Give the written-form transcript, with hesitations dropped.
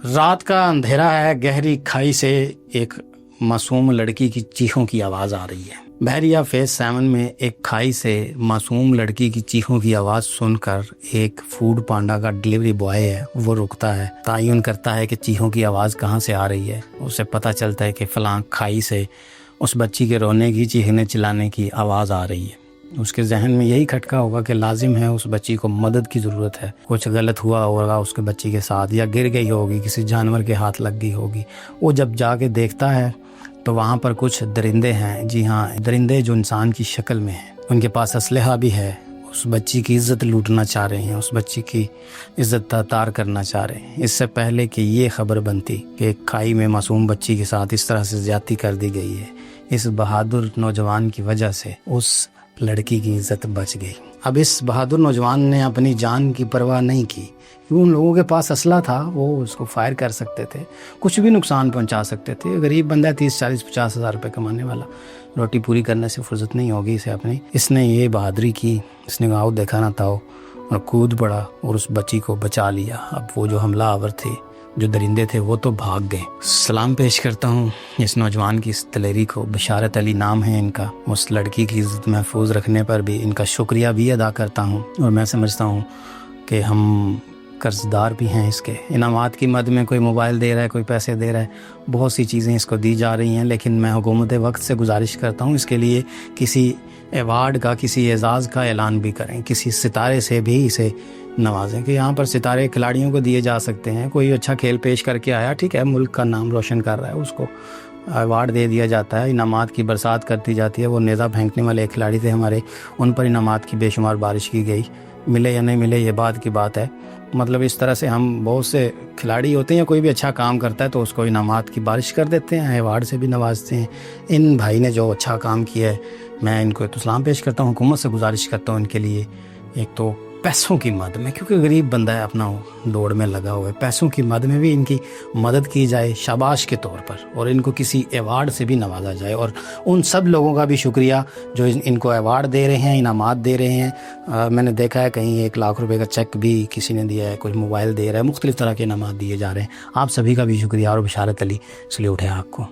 رات کا اندھیرا ہے، گہری کھائی سے ایک معصوم لڑکی کی چیخوں کی آواز آ رہی ہے۔ بحریہ فیز 7 میں ایک کھائی سے معصوم لڑکی کی چیخوں کی آواز سن کر ایک فوڈ پانڈا کا ڈلیوری بوائے ہے، وہ رکتا ہے، تعین کرتا ہے کہ چیخوں کی آواز کہاں سے آ رہی ہے۔ اسے پتہ چلتا ہے کہ فلاں کھائی سے اس بچی کے رونے کی، چیخنے چلانے کی آواز آ رہی ہے۔ اس کے ذہن میں یہی کھٹکا ہوگا کہ لازم ہے اس بچی کو مدد کی ضرورت ہے، کچھ غلط ہوا ہوگا اس کے بچی کے ساتھ، یا گر گئی ہوگی، کسی جانور کے ہاتھ لگ گئی ہوگی۔ وہ جب جا کے دیکھتا ہے تو وہاں پر کچھ درندے ہیں، جی ہاں، درندے جو انسان کی شکل میں ہیں، ان کے پاس اسلحہ بھی ہے، اس بچی کی عزت لوٹنا چاہ رہے ہیں، اس بچی کی عزت تار کرنا چاہ رہے ہیں۔ اس سے پہلے کہ یہ خبر بنتی کہ ایک کھائی میں معصوم بچی کے ساتھ اس طرح سے زیادتی کر دی گئی ہے، اس بہادر نوجوان کی وجہ سے اس لڑکی کی عزت بچ گئی۔ اب اس بہادر نوجوان نے اپنی جان کی پرواہ نہیں کی، کیوں ان لوگوں کے پاس اسلحہ تھا، وہ اس کو فائر کر سکتے تھے، کچھ بھی نقصان پہنچا سکتے تھے۔ غریب بندہ 30 40 50 ہزار روپے کمانے والا، روٹی پوری کرنے سے فرصت نہیں ہوگی اسے اپنی۔ اس نے یہ بہادری کی، اس نے آؤ دیکھا نہ تھا اور کود پڑا اور اس بچی کو بچا لیا۔ اب وہ جو حملہ آور تھے، جو درندے تھے، وہ تو بھاگ گئے۔ سلام پیش کرتا ہوں اس نوجوان کی اس دلیری کو، بشارت علی نام ہے ان کا۔ اس لڑکی کی عزت محفوظ رکھنے پر بھی ان کا شکریہ بھی ادا کرتا ہوں، اور میں سمجھتا ہوں کہ ہم قرضدار بھی ہیں اس کے۔ انعامات کی مد میں کوئی موبائل دے رہا ہے، کوئی پیسے دے رہا ہے، بہت سی چیزیں اس کو دی جا رہی ہیں، لیکن میں حکومت وقت سے گزارش کرتا ہوں اس کے لیے کسی ایوارڈ کا، کسی اعزاز کا اعلان بھی کریں، کسی ستارے سے بھی اسے نوازیں، کہ یہاں پر ستارے کھلاڑیوں کو دیے جا سکتے ہیں۔ کوئی اچھا کھیل پیش کر کے آیا، ٹھیک ہے، ملک کا نام روشن کر رہا ہے، اس کو ایوارڈ دے دیا جاتا ہے، انعامات کی برسات کرتی جاتی ہے۔ وہ نیزہ پھینکنے والے کھلاڑی تھے ہمارے، ان پر انعامات کی بے شمار بارش کی گئی، ملے یا نہیں ملے یہ بعد کی بات ہے۔ مطلب اس طرح سے ہم بہت سے کھلاڑی ہوتے ہیں، یا کوئی بھی اچھا کام کرتا ہے تو اس کو انعامات کی بارش کر دیتے ہیں، ایوارڈ سے بھی نوازتے ہیں۔ ان بھائی نے جو اچھا کام کیا ہے، میں ان کو سلام پیش کرتا ہوں، حکومت سے گزارش کرتا ہوں ان کے لیے، ایک تو پیسوں کی مد میں، کیونکہ غریب بندہ ہے، اپنا دوڑ میں لگا ہوا ہے، پیسوں کی مد میں بھی ان کی مدد کی جائے شاباش کے طور پر، اور ان کو کسی ایوارڈ سے بھی نوازا جائے۔ اور ان سب لوگوں کا بھی شکریہ جو ان کو ایوارڈ دے رہے ہیں، انعامات دے رہے ہیں۔ میں نے دیکھا ہے کہیں 1 لاکھ روپے کا چیک بھی کسی نے دیا ہے، کوئی موبائل دے رہا ہے، مختلف طرح کے انعامات دیے جا رہے ہیں۔ آپ سبھی کا بھی شکریہ، اور بشارت علی، سلیوٹ ہے آپ کو۔